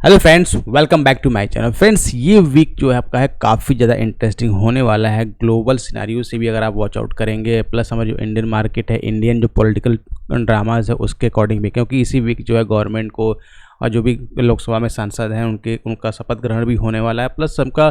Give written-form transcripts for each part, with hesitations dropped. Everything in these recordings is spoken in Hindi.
Hello friends, welcome back to my channel. Friends, ये वीक जो है आपका है काफ़ी ज़्यादा इंटरेस्टिंग होने वाला है। ग्लोबल सिनेरियो से भी अगर आप वॉच आउट करेंगे, प्लस हमारा जो इंडियन मार्केट है, इंडियन जो पॉलिटिकल ड्रामाज है उसके अकॉर्डिंग भी, क्योंकि इसी वीक जो है गवर्नमेंट को और जो भी लोकसभा में सांसद हैं उनका शपथ ग्रहण भी होने वाला है, प्लस सबका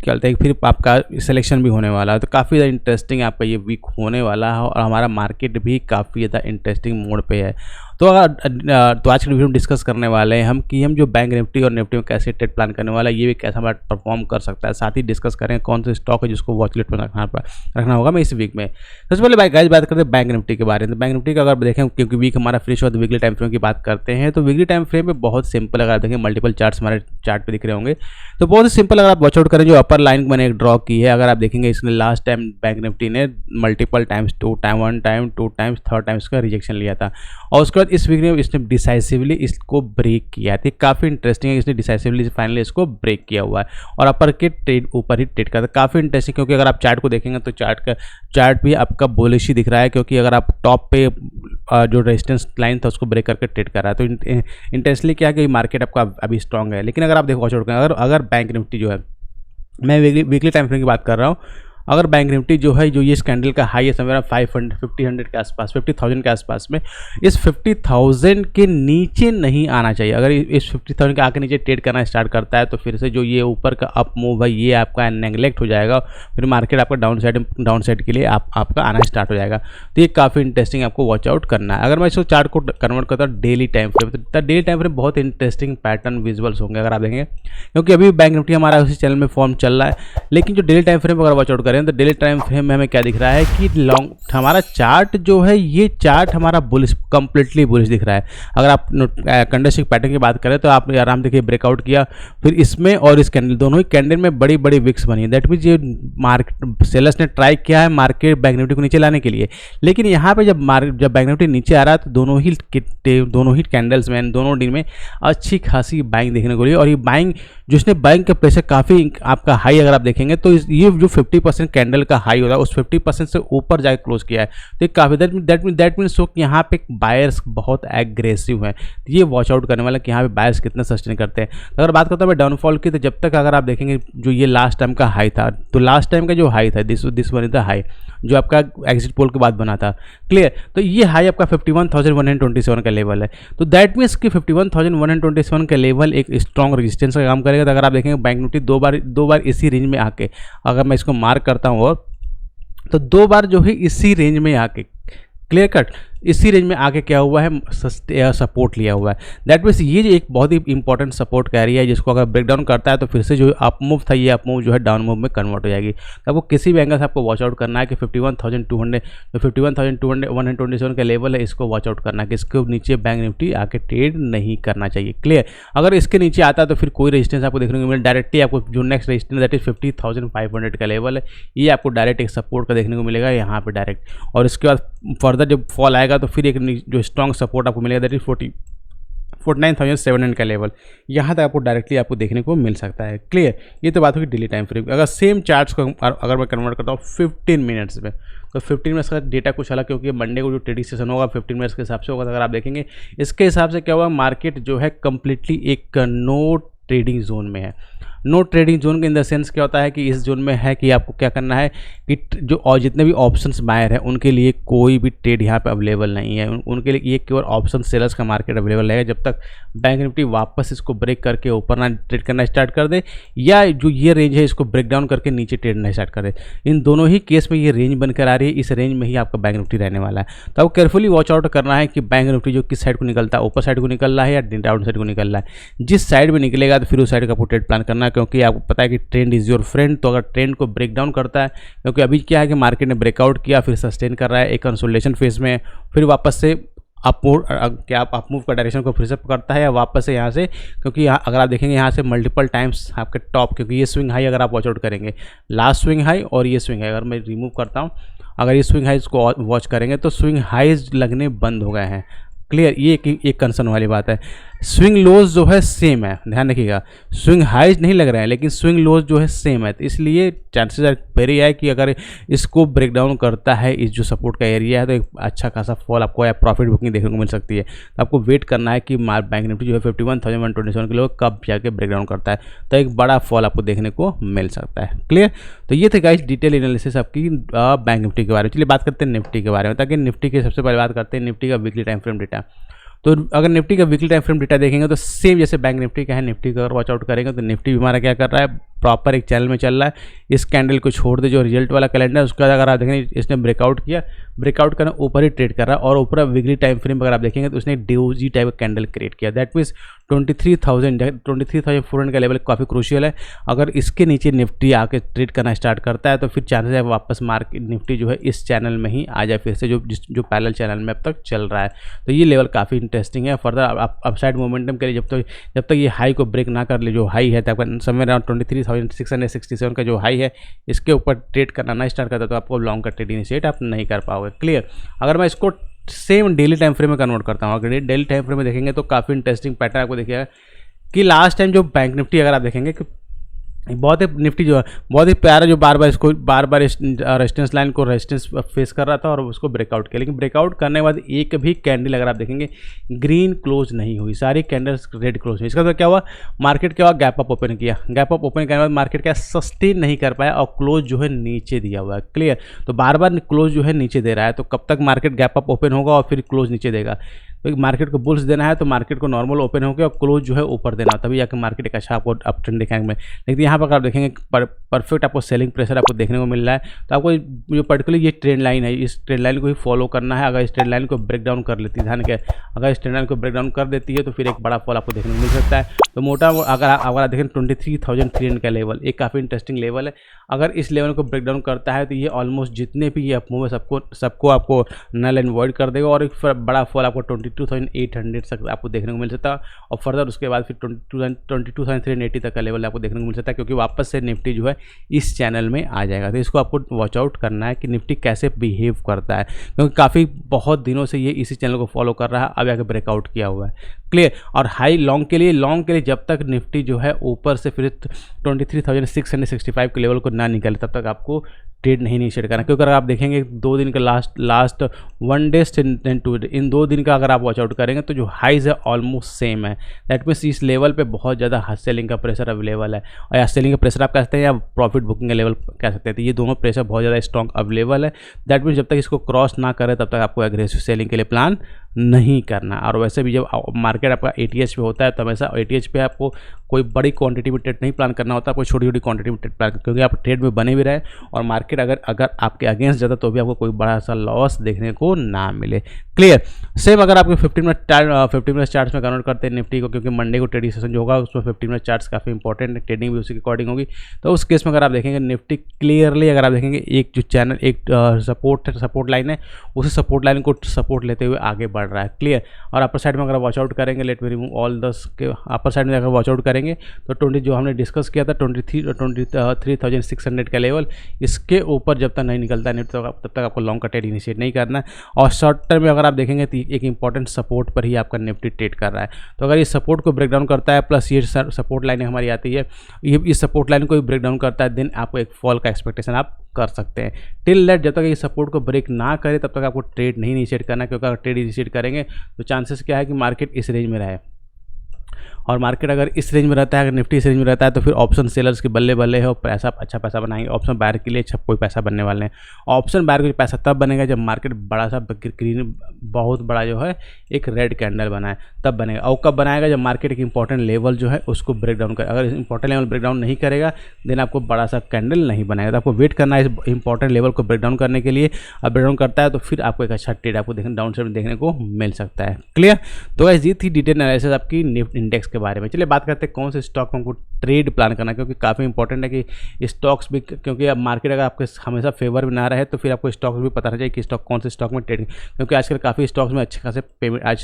क्या बोलते हैं फिर आपका सिलेक्शन भी होने वाला है। तो काफ़ी ज़्यादा इंटरेस्टिंग आपका ये वीक होने वाला है और हमारा मार्केट भी काफ़ी ज़्यादा इंटरेस्टिंग मोड पे है। तो आज की वीडियो में डिस्कस करने वाले हैं हम कि हम जो बैंक निफ्टी और निफ्टी में कैसे ट्रेड प्लान करने वाला है, ये भी कैसा हमारा परफॉर्म कर सकता है। साथ ही डिस्कस करें कौन से स्टॉक है जिसको वॉच लिस्ट में रखना होगा मैं इस वीक में। सबसे पहले गाइस बात करते हैं बैंक निफ्टी के बारे में। तो बैंक निफ्टी का अगर देखें, क्योंकि वीक हमारा फिनिश हुआ तो वीकली टाइम फ्रेम की बात करते हैं। तो वीकली टाइम फ्रेम में बहुत सिंपल, अगर आप देखें मल्टीपल चार्ट्स हमारे चार्ट पे दिख रहे होंगे, तो बहुत ही सिंपल अगर आप वॉच आउट करें, जो अपर लाइन मैंने एक ड्रॉ की है, अगर आप देखेंगे इसने लास्ट टाइम बैंक निफ्टी ने multiple times, 2 time 1 time 2 times 3 times का रिजेक्शन लिया था और उसके बाद इस वीक में इसने डिसाइसिवली इसको ब्रेक किया था। काफ़ी इंटरेस्टिंग है, इसने डिसाइसिवली फाइनली इसको ब्रेक किया हुआ है और अपर के ट्रेड ऊपर ही ट्रेड करता है। काफ़ी इंटरेस्टिंग, क्योंकि अगर आप चार्ट को देखेंगे तो चार्ट भी आपका बुलिश ही दिख रहा है, क्योंकि अगर आप टॉप पे जो रेजिस्टेंस लाइन था उसको ब्रेक करके ट्रेड कर रहा है। तो इंटरेस्टली क्या है कि मार्केट आपका अभी स्ट्रॉन्ग है। लेकिन अगर आप देखो वॉच आउट करें, अगर बैंक निफ्टी जो है, मैं वीकली टाइम फ्रेम की बात कर रहा हूँ, अगर बैंक निफ्टी जो है, जो ये कैंडल का हाई है समवेयर 50 के आसपास, 50,000 के आसपास में, इस 50,000 के नीचे नहीं आना चाहिए। अगर इस 50,000 के आके नीचे ट्रेड करना स्टार्ट करता है तो फिर से जो ये ऊपर का अप मूव है ये आपका नेगलेक्ट हो जाएगा, फिर मार्केट आपका डाउन साइड के लिए आपका आना स्टार्ट हो जाएगा। तो ये काफ़ी इंटरेस्टिंग आपको वॉच आउट करना है। अगर मैं इसको चार्ट को कन्वर्ट करता हूँ डेली टाइम फ्रेम, तो डेली टाइम फ्रेम बहुत इंटरेस्टिंग पैटर्न विजुअल्स होंगे अगर आप देखेंगे, क्योंकि अभी बैंक निफ्टी हमारा उसी चैनल में फॉर्म चल रहा है। लेकिन जो डेली टाइम फ्रेम अगर वॉच आउट तो डेली टाइम फ्रेम में हमें क्या दिख रहा है कि हमारा चार्ट जो है, ये चार्ट हमारा बुलिश, कंप्लीटली बुलिश दिख रहा है। अगर आप कैंडलस्टिक पैटर्न की बात करें तो आप आराम देखिए ब्रेकआउट किया, फिर इसमें और इस कैंडल, दोनों ही कैंडल में बड़ी बड़ी विक्स बनी है। दैट मीन्स ये मार्केट सेलर्स ने ट्राई किया है मार्केट बैंक निफ्टी को नीचे लाने के लिए। लेकिन यहाँ पे जब बैंक निफ्टी नीचे आ रहा है तो दोनों ही कैंडल्स में, दोनों दिन में अच्छी खासी बाइंग देखने को मिली। और ये बाइंग जिसने बाइंग का प्रेशर काफ़ी आपका हाई, अगर आप देखेंगे तो ये जो 50% कैंडल का हाई होता है उस 50% से ऊपर जाकर क्लोज किया है। तो काफ़ी दैट मीन्स कि यहाँ पे बायर्स बहुत एग्रेसिव हैं। तो ये वॉच आउट करने वाला कि यहाँ पे बायर्स कितना सस्टेन करते हैं। तो अगर बात करता हूँ मैं डाउनफॉल की, तो जब तक अगर आप देखेंगे जो ये लास्ट टाइम का हाई था, तो लास्ट टाइम का जो हाई था this one is the high जो आपका एग्जिट पोल के बाद बना था, क्लियर। तो ये हाई आपका 51,127 का लेवल है। तो दैट मीन्स कि 51,127 का लेवल एक स्ट्रॉन्ग रेजिस्टेंस का काम करेगा। तो अगर आप देखेंगे बैंक निफ्टी दो बार इसी रेंज में आके, अगर मैं इसको मार्क करता हूँ और तो 2 बार जो है इसी रेंज में आके, क्लियर कट, इसी रेंज में आके क्या हुआ है, सपोर्ट लिया हुआ है। दैट मीन्स ये एक बहुत ही इंपॉर्टेंट सपोर्ट कैरी है, जिसको अगर ब्रेक डाउन करता है तो फिर से जो अप मूव था ये अप मूव जो है डाउन मूव में कन्वर्ट हो जाएगी। तो आपको किसी भी एंगल से आपको वॉच आउट करना है कि 51,127 का लेवल है, इसको वॉच आउट करना है कि इसके नीचे बैंक निफ्टी आके ट्रेड नहीं करना चाहिए, क्लियर। अगर इसके नीचे आता है तो फिर कोई रेजिस्टेंस आपको देखने को मिले, डायरेक्टली आपको जो नेक्स्ट रेजिस्टेंस दैट इज 50,500 का लेवल है, ये आपको डायरेक्ट एक सपोर्ट का देखने को मिलेगा यहाँ पे डायरेक्ट। और इसके बाद फर्दर जब फॉल आएगा तो फिर एक जो स्ट्रॉन्ग सपोर्ट आपको मिलेगा दैट इज 49,700 का लेवल, यहाँ तक आपको डायरेक्टली आपको देखने को मिल सकता है, क्लियर। ये तो बात होगी डेली टाइम फ्रेम। अगर सेम चार्ट्स को अगर मैं कन्वर्ट करता हूँ 15 मिनट्स में, तो 15 मिनट्स का डेटा कुछ अलग, क्योंकि मंडे को जो ट्रेडिंग सेशन होगा 15 मिनट्स के हिसाब से होगा। तो अगर आप देखेंगे इसके हिसाब से क्या हुआ, मार्केट जो है कंप्लीटली एक नो ट्रेडिंग जोन में है। No trading zone in the sense क्या होता है कि इस जोन में है कि आपको क्या करना है कि जो और जितने भी ऑप्शंस बायर हैं उनके लिए कोई भी ट्रेड यहाँ पे अवेलेबल नहीं है। उनके लिए ये केवल ऑप्शन सेलर्स का मार्केट अवेलेबल है, जब तक बैंक निफ्टी वापस इसको ब्रेक करके ऊपर ना ट्रेड करना स्टार्ट कर दे, या जो ये रेंज है इसको ब्रेक डाउन करके नीचे ट्रेड करना स्टार्ट कर दे। इन दोनों ही केस में ये रेंज बनकर आ रही है, इस रेंज में ही आपका बैंक निफ्टी रहने वाला है। तो आपको केयरफुली वॉच आउट करना है कि बैंक निफ्टी जो किस साइड को निकलता है, ऊपर साइड को निकल रहा है या डाउन साइड को निकल रहा है। जिस साइड में निकलेगा तो फिर उस साइड का आपको ट्रेड प्लान करना है, क्योंकि आपको पता है कि ट्रेंड इज योर फ्रेंड। तो अगर ट्रेंड को ब्रेक डाउन करता है, क्योंकि अभी क्या है कि मार्केट ने ब्रेकआउट किया, फिर सस्टेन कर रहा है, एक कंसोलिडेशन फेज में, फिर वापस से क्या आप अप मूव का डायरेक्शन को फिर से पकड़ता है या वापस से यहाँ से, क्योंकि यहाँ अगर आप देखेंगे यहाँ से मल्टीपल टाइम्स आपके टॉप, क्योंकि ये स्विंग हाई अगर आप वॉच आउट करेंगे, लास्ट स्विंग हाई और ये स्विंग हाई अगर मैं रिमूव करता हूँ, अगर ये स्विंग हाइज को वॉच करेंगे तो स्विंग हाइज लगने बंद हो गए हैं, क्लियर, ये एक कंसर्न वाली बात है। स्विंग लोज जो है सेम है, ध्यान रखिएगा, स्विंग हाइज नहीं लग रहा है लेकिन स्विंग लोज जो है सेम है, तो इसलिए चांसेस आर वेरी है कि अगर इसको ब्रेक डाउन करता है इस जो सपोर्ट का एरिया है तो एक अच्छा खासा फॉल आपको या प्रॉफिट बुकिंग देखने को मिल सकती है। तो आपको वेट करना है कि बैंक निफ्टी जो है 51,127 के लोग कब जाके ब्रेक डाउन करता है, तो एक बड़ा फॉल आपको देखने को मिल सकता है। क्लियर, तो ये थे गाइस डिटेल एनालिसिस आपकी बैंक निफ्टी के बारे में। चलिए बात करते हैं निफ्टी के बारे में, ताकि निफ्टी के सबसे पहले बात करते हैं निफ्टी का वीकली टाइम फ्रेम डेटा। तो अगर निफ्टी का वीकली टाइम फ्रेम डेटा देखेंगे तो सेम जैसे बैंक निफ्टी का है, निफ्टी का अगर वॉच आउट करेंगे तो निफ्टी भी हमारा क्या कर रहा है, प्रॉपर एक चैनल में चल रहा है। इस कैंडल को छोड़ दे जो रिजल्ट वाला कैलेंडर है उसका अगर आप देखेंगे इसने ब्रेकआउट किया, ब्रेकआउट करना ऊपर ही ट्रेड कर रहा है और ऊपर वीकली टाइम फ्रेम अगर आप देखेंगे तो उसने डीओजी टाइप का कैंडल क्रिएट किया। दैट मीन्स 23,400 का लेवल काफ़ी क्रूशियल है। अगर इसके नीचे निफ्टी आके ट्रेड करना स्टार्ट करता है तो फिर चांसेस है वापस मार्केट निफ्टी जो है इस चैनल में ही आ जाए फिर से, जो पैरेलल चैनल में अब तक चल रहा है। तो ये लेवल काफ़ी इंटरेस्टिंग है। फर्दर अपसाइड मोमेंटम के लिए जब तक ये हाई को ब्रेक ना कर ले, जो हाई है तो आपका समय अराउंड 23,667 का जो हाई है इसके ऊपर ट्रेड करना ना स्टार्ट करता तो आपको लॉन्ग का ट्रेड इनिशिएट आप नहीं कर पाओगे। क्लियर, अगर मैं इसको सेम डेली टाइम फ्रेम में कन्वर्ट करता हूँ, अगर डेली टाइम फ्रेम में देखेंगे तो काफ़ी इंटरेस्टिंग पैटर्न आपको देखिएगा कि लास्ट टाइम जो बैंक निफ्टी अगर आप देखेंगे कि बहुत ही निफ्टी जो है बहुत ही प्यारा, जो बार बार रेजिस्टेंस लाइन को रेजिस्टेंस फेस कर रहा था और उसको ब्रेकआउट किया, लेकिन ब्रेकआउट करने के बाद एक भी कैंडल अगर आप देखेंगे ग्रीन क्लोज नहीं हुई, सारी कैंडल्स रेड क्लोज हुई। इसका मतलब क्या हुआ, मार्केट क्या हुआ, गैप अप ओपन किया, गैप अप ओपन करने के बाद मार्केट क्या सस्टेन नहीं कर पाया और क्लोज जो है नीचे दिया हुआ है। क्लियर, तो बार बार क्लोज जो है नीचे दे रहा है, तो कब तक मार्केट गैप अप ओपन होगा और फिर क्लोज नीचे देगा। तो मार्केट को बुल्स देना है तो मार्केट को नॉर्मल ओपन होकर और क्लोज जो है ऊपर देना, तभी जाकर मार्केट एक अच्छा आपको अप ट्रेंड दिखाएंगे में। लेकिन यहाँ पर आप देखेंगे परफेक्ट आपको सेलिंग प्रेशर आपको देखने को मिल रहा है। तो आपको जो पर्टिकुलर ये ट्रेंड लाइन है, इस ट्रेंड लाइन को ही फॉलो करना है। अगर इस ट्रेंड लाइन को ब्रेक डाउन कर लेती है, ध्यान क्या, अगर इस ट्रेंड लाइन को ब्रेक डाउन कर देती है तो फिर एक बड़ा फॉल आपको देखने को मिल सकता है। तो मोटा अगर आप देखें 23,300 का लेवल एक काफ़ी इंटरेस्टिंग लेवल है। अगर इस लेवल को ब्रेक डाउन करता है तो ये ऑलमोस्ट जितने भी ये अपमूव है सबको आपको नल एंड वॉइड कर देगा और एक बड़ा फॉल आपको 22,800 तक आपको देखने को मिल सकता है और फर्दर उसके बाद फिर 22,380 तक का लेवल आपको देखने को मिल सकता है, क्योंकि वापस से निफ्टी जो है इस चैनल में आ जाएगा। तो इसको आपको वॉच आउट करना है कि निफ्टी कैसे बिहेव करता है, क्योंकि काफ़ी बहुत दिनों से ये इसी चैनल को फॉलो कर रहा है, अब आके ब्रेकआउट किया हुआ है। क्लियर, और हाई लॉन्ग के लिए जब तक निफ्टी जो है ऊपर से फिर 23,665 के लेवल को ना निकले तब तक आपको ट्रेड नहीं इनिशिएट करना, क्योंकि अगर आप देखेंगे 2 दिन का लास्ट 1 डे एंड 2 डे, इन 2 दिन का अगर आप वॉच आउट करेंगे तो जो हाइज है ऑलमोस्ट सेम है। दैट मीन्स इस लेवल पे बहुत ज़्यादा सेलिंग का प्रेशर अवेलेबल है, और या सेलिंग का प्रेशर आप कह सकते हैं या प्रॉफिट बुकिंग का लेवल कह सकते हैं। तो ये दोनों प्रेशर बहुत ज़्यादा स्ट्रॉन्ग अवेलेबल है। दैट मीन्स जब तक इसको क्रॉस ना करे तब तक आपको एग्रेसिव सेलिंग के लिए प्लान नहीं करना। और वैसे भी जब मार्केट आपका ATH पे होता है तो हमेशा ATH पे आपको कोई बड़ी क्वांटिटी में ट्रेड नहीं प्लान करना होता, आपको छोटी छोटी क्वांटिटी में ट्रेड प्लान, क्योंकि आप ट्रेड में बने भी रहे और मार्केट अगर आपके अगेंस्ट जाता तो भी आपको कोई बड़ा सा लॉस देखने को ना मिले। क्लियर, सेम अगर आपके 15 मिनट चार्ट्स में कन्वर्ट करते हैं निफ्टी को, क्योंकि मंडे को ट्रेडिंग सेशन जो होगा उसमें 15 मिनट चार्ट्स काफ़ी इंपॉर्टेंट है, ट्रेडिंग भी उसी के अकॉर्डिंग होगी। तो उस केस में अगर आप देखेंगे निफ्टी क्लियरली अगर आप देखेंगे एक जो चैनल एक सपोर्ट लाइन है, उसी सपोर्ट लाइन को सपोर्ट लेते हुए आगे बढ़ रहा है। क्लियर, और अपर साइड में अगर वॉच आउट करेंगे, लेट मी रिमूव ऑल दस के अपर साइड में अगर वॉच आउट करेंगे तो 20 जो हमने डिस्कस किया था 23,600 का लेवल, इसके ऊपर जब तक नहीं निकलता है निफ्टी तब तक आपको लॉन्ग का ट्रेड इनिशिएट नहीं करना है। और शॉर्ट टर्म में अगर आप देखेंगे तो एक इंपॉर्टेंट सपोर्ट पर ही आपका निफ्टी ट्रेड कर रहा है। तो अगर ये सपोर्ट को ब्रेक डाउन करता है प्लस ये सपोर्ट लाइन हमारी आती है, ये इस सपोर्ट लाइन को भी ब्रेक डाउन करता है, देन आपको एक फॉल का एक्सपेक्टेशन आप कर सकते हैं। टिल दैट जब तक ये सपोर्ट को ब्रेक ना करे तब तक आपको ट्रेड नहीं इनिशिएट करना, क्योंकि अगर ट्रेड इनिशिएट करेंगे तो चांसेस क्या है कि मार्केट इस रेंज में रहे, और मार्केट अगर इस रेंज में रहता है, अगर निफ्टी इस रेंज में रहता है तो फिर ऑप्शन सेलर्स के बल्ले बल्ले है और पैसा अच्छा पैसा बनाएंगे। ऑप्शन बायर के लिए अच्छा कोई पैसा बनने वाले हैं। ऑप्शन बायर को पैसा तब बनेगा जब मार्केट बड़ा सा ग्रीन बहुत बड़ा जो है एक रेड कैंडल बनाए, तब बनेगा। और कब बनाएगा, जब मार्केट एक इंपॉर्टेंट लेवल जो है उसको ब्रेक डाउन करे। अगर इंपॉर्टेंट लेवल ब्रेक डाउन नहीं करेगा देन आपको बड़ा सा कैंडल नहीं बनाएगा। तो आपको वेट करना है इस इंपॉर्टेंट लेवल को ब्रेक डाउन करने के लिए। अब ब्रेक डाउन करता है तो फिर आपको एक अच्छा ट्रेड आपको डाउन साइड में देखने को मिल सकता है। क्लियर, तो ये थी डिटेल एनालिसिस आपकी निफ्टी इंडेक्स के बारे में। चलिए बात करते हैं कौन से स्टॉक में हमको ट्रेड प्लान करना है, क्योंकि काफ़ी इंपॉर्टेंट है कि स्टॉक्स भी, क्योंकि अब मार्केट अगर आपके हमेशा फेवर में ना रहे तो फिर आपको स्टॉक्स भी पता रह कि स्टॉक कौन से स्टॉक में ट्रेडिंग, क्योंकि आजकल काफ़ी स्टॉक्स में अच्छे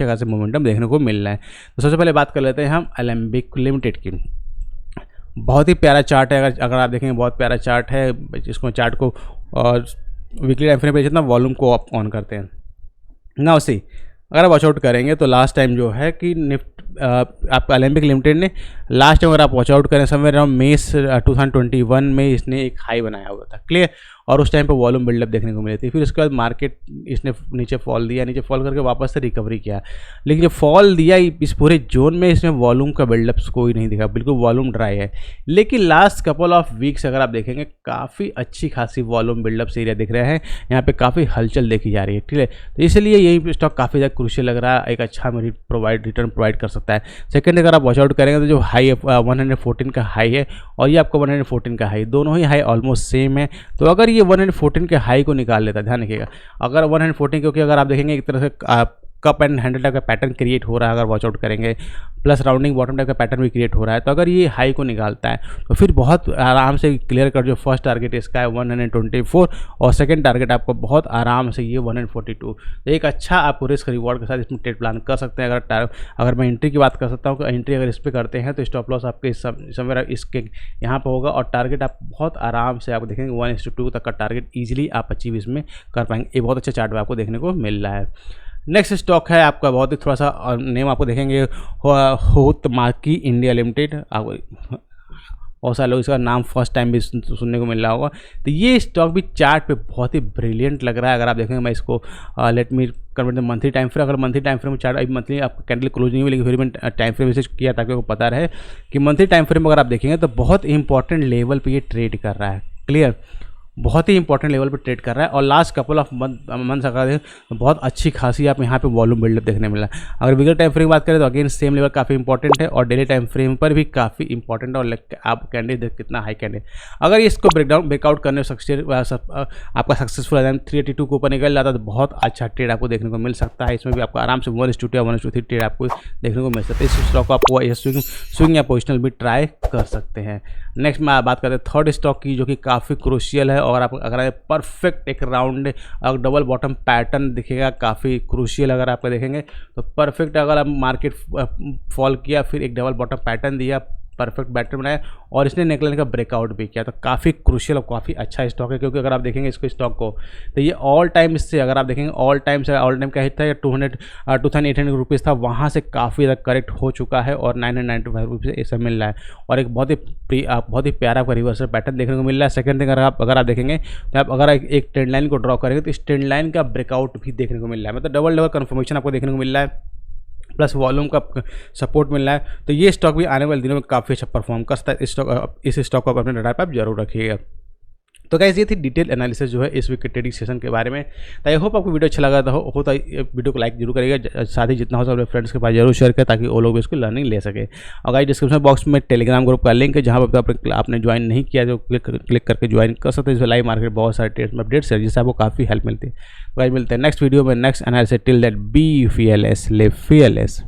खासे मोमेंटम देखने को मिल रहा है। तो सबसे पहले बात कर लेते हैं हम एलेम्बिक लिमिटेड की। बहुत ही प्यारा चार्ट है, अगर आप देखेंगे बहुत प्यारा चार्ट है। इसको चार्ट को और वीकली टाइम फ्रेम पे जितना वॉल्यूम को आप ऑन करते हैं ना, उसी अगर आप वॉच आउट करेंगे तो लास्ट टाइम जो है कि आपका अलेम्बिक लिमिटेड ने लास्ट टाइम अगर आप वॉच आउट करें समवेयर अराउंड मई 2021 में इसने एक हाई बनाया हुआ था, क्लियर। और उस टाइम पे वॉल्यूम बिल्डअप देखने को मिली थी। फिर उसके बाद मार्केट इसने नीचे फॉल दिया, नीचे फॉल करके वापस से रिकवरी किया, लेकिन जब फॉल दिया इस पूरे जोन में इसमें वॉल्यूम का बिल्डअप कोई नहीं दिखा, बिल्कुल वॉल्यूम ड्राई है। लेकिन लास्ट कपल ऑफ वीक्स अगर आप देखेंगे काफ़ी अच्छी खासी वॉल्यूम बिल्डअप एरिया दिख रहे हैं, यहाँ पे काफ़ी हलचल देखी जा रही है, ठीक है। तो इसलिए यही स्टॉक काफ़ी ज़्यादा क्रूशियल लग रहा है, एक अच्छा रिटर्न प्रोवाइड कर सकता है। सेकंड, अगर आप वॉच आउट करेंगे तो जो हाई 114 का हाई है और ये आपका 114 का हाई, दोनों ही हाई ऑलमोस्ट सेम है। तो अगर ये 114 के हाई को निकाल लेता है, ध्यान रखिएगा, अगर 114, क्योंकि अगर आप देखेंगे एक तरह से कप एंड हैंडल टाइप का पैटर्न क्रिएट हो रहा है, अगर वॉच आउट करेंगे, प्लस राउंडिंग बॉटम टाइप का पैटर्न भी क्रिएट हो रहा है। तो अगर ये हाई को निकालता है तो फिर बहुत आराम से क्लियर कर, जो फर्स्ट टारगेट इसका है 124 और सेकंड टारगेट आपको बहुत आराम से ये 142। तो एक अच्छा आप रिस्क रिवॉर्ड के साथ इसमें ट्रेड प्लान कर सकते हैं। अगर मैं एंट्री की बात कर सकता हूँ, एंट्री अगर इस पर करते हैं तो स्टॉप लॉस आपके समवेयर इसके यहाँ पर होगा और टारगेट आप बहुत आराम से आप देखेंगे 1:2 तक का टारगेट ईजिली आप अचीव इसमें कर पाएंगे। ये बहुत अच्छा चार्ट आपको देखने को मिल रहा है। नेक्स्ट स्टॉक है आपका बहुत ही थोड़ा सा नेम आपको देखेंगे, हुतमाकी इंडिया लिमिटेड। बहुत सारे लोग इसका नाम फर्स्ट टाइम भी सुनने को मिल रहा होगा। तो ये स्टॉक भी चार्ट पे बहुत ही ब्रिलियंट लग रहा है। अगर आप देखेंगे, मैं इसको let me convert monthly time frame, अगर मंथली टाइम फ्रेम में चार्ट अभी मंथली आपको कैंडल क्लोज नहीं हुई, लेकिन फिर मैंने टाइम फ्रेम मैसेज किया ताकि आपको पता रहे कि मंथली टाइम फ्रेम अगर आप देखेंगे तो बहुत इंपॉर्टेंट लेवल पर ये ट्रेड कर रहा है, क्लियर, बहुत ही इंपॉर्टेंट लेवल पे ट्रेड कर रहा है। और लास्ट कपल ऑफ मंथ्स अगर देखें तो बहुत अच्छी खासी आप यहाँ पे वॉल्यूम बिल्डअप देखने मिला। अगर वीकली टाइम फ्रेम की बात करें तो अगेन सेम लेवल काफ़ी इंपॉर्टेंट है और डेली टाइम फ्रेम पर भी काफ़ी इंपॉर्टेंट है। और आप कैंडल देख कितना हाई कैंडल, अगर इसको ब्रेकआउट करने आपका सक्सेसफुल 382 के ऊपर निकल जाता है तो बहुत अच्छा ट्रेड आपको देखने को मिल सकता है। इसमें भी आपको आराम से 1:2 या 1:3 ट्रेड आपको देखने को मिल सकता है। इस स्टॉक को आपको स्विंग या पोजिशनल भी ट्राई कर सकते हैं। नेक्स्ट मैं बात करते हैं थर्ड स्टॉक की, जो कि काफ़ी क्रूशियल है और आप अगर परफेक्ट एक राउंड अगर डबल बॉटम पैटर्न दिखेगा, काफ़ी क्रूशियल अगर आप देखेंगे तो परफेक्ट, अगर आप मार्केट फॉल किया फिर एक डबल बॉटम पैटर्न दिया, परफेक्ट पैटर्न बनाया और इसने निकलने का ब्रेकआउट भी किया, तो काफ़ी क्रूशियल और काफ़ी अच्छा स्टॉक है। क्योंकि अगर आप देखेंगे इसको स्टॉक को तो ये ऑल टाइम इससे अगर आप देखेंगे ऑल टाइम का हिट था या 2800 रुपीज़ था, वहाँ से काफ़ी ज़्यादा करेक्ट हो चुका है और 995 रुपीज़ ऐसा मिल रहा है और एक बहुत ही प्यारा आपका रिवर्सल पैटर्न देखने को मिल रहा है। सेकंड थिंग, अगर आप देखेंगे तो आप अगर एक ट्रेंड लाइन को ड्रॉ करेंगे तो इस ट्रेंड लाइन का ब्रेकआउट भी देखने को मिल रहा है, मतलब डबल कन्फर्मेशन आपको देखने को मिल रहा है, प्लस वॉल्यूम का सपोर्ट मिल रहा है। तो ये स्टॉक भी आने वाले दिनों में काफ़ी अच्छा परफॉर्म कर सकता है। इस स्टॉक को अपने रडार पर आप जरूर रखिएगा। तो गाइस ये थी डिटेल एनालिसिस जो है इस वीक के ट्रेडिंग सेशन के बारे में। तो आई होप आपको वीडियो अच्छा लगा हो तो वीडियो को लाइक जरूर करिएगा, साथ ही जितना हो सकता है अपने फ्रेंड्स के पास जरूर शेयर करें ताकि वो लोग भी इसको लर्निंग ले सके। और गाइस डिस्क्रिप्शन बॉक्स में टेलीग्राम ग्रुप का लिंक है, जहाँ पर आपने ज्वाइन नहीं किया तो क्लिक करके ज्वाइन कर सकते हैं। इसमें लाइव मार्केट बहुत सारे ट्रेड्स में अपडेट्स है जिससे आपको काफ़ी हेल्प मिलती है। गाइस मिलते हैं नेक्स्ट वीडियो में next analysis. Till that be fearless, live fearless।